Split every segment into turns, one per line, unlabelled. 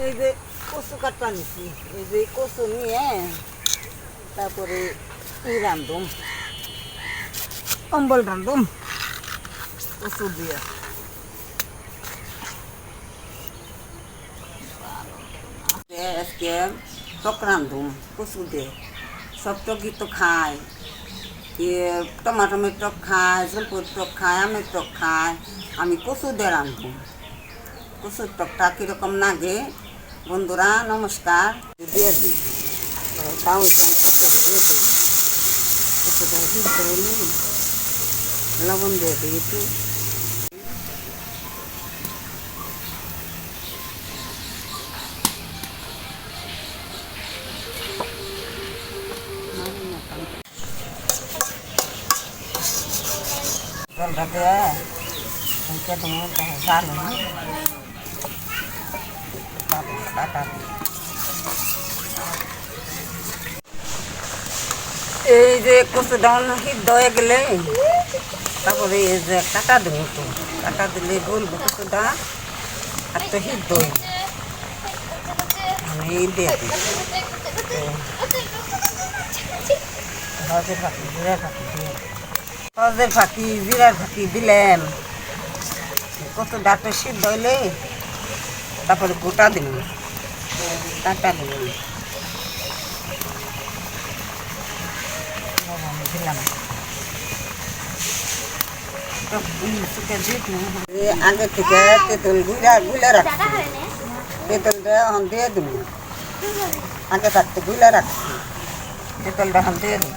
এই যে কচু কাটপা নিছি, এই যে কচু নিয়ে তারপরে রান্ধুম, অম্বল রান্ধুম কচু দিয়ে। আজকে টক রান্ধুম কচু দিয়ে। সব টকই তো খায়, টমাটমের টক খায়, জলপুর টক খায়, আমের টক খায়। আমি কচু দিয়ে রান্ধুম। কচুর টকটা কীরকম লাগে বন্ধুরা, নমস্কার। দিয়ে দিই চাউল দিয়ে দিই, কচুটা সিদ্ধ হলে লবণ দিয়ে দিই একটু। জলটা দিয়ে জাল এই যে কচু ডাউন সিদ্ধ হয়ে গেলে তারপরে এই যে কাটা দেবো, তো কাটা দিলে বলবো কচুটা আর তো সিদ্ধ আমি এই দিয়ে দিই হজের ফাঁকি, জিরার ফাঁকি দিয়ে হজের ফাঁকি, জিরার ফাঁকি দিলাম। কচু ডাঁটো সিদ্ধ হইলে তারপরে গোটা দিন, কাটা দিন দিলাম। আগে থেকে তেঁতুল গুলে রাখছি, তেঁতুলটা এখন দিয়ে দিব। আগে থাকতে গুলে রাখছি, তেঁতুলটা এখন দিয়ে দিব।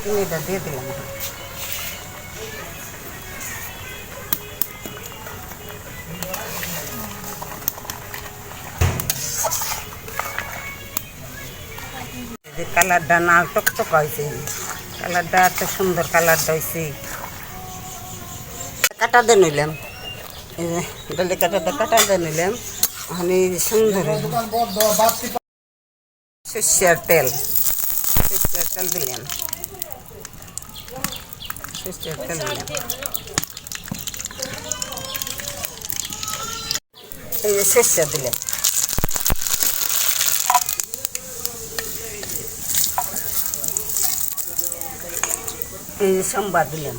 চিনিটা দিয়ে দিলাম। কালারটা না টকটক হয়েছে, কালারটা এত সুন্দর কালারটা হয়েছে। কাটা দিয়ে নিলাম, এই যে ডালি কাটা দিয়ে নিলাম। ওখানে সুন্দর সর্ষের তেল দিলাম, সর্ষের তেল দিলাম। এই যে সর্ষে দিলাম, এই যে সম্বার দিলাম।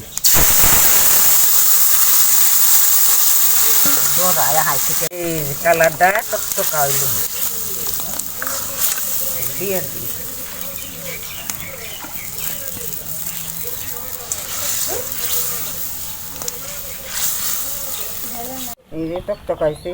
এই কালারটা টকটকা হইল, দিয়ে দিই। এই যে টকটকা হয়েছে।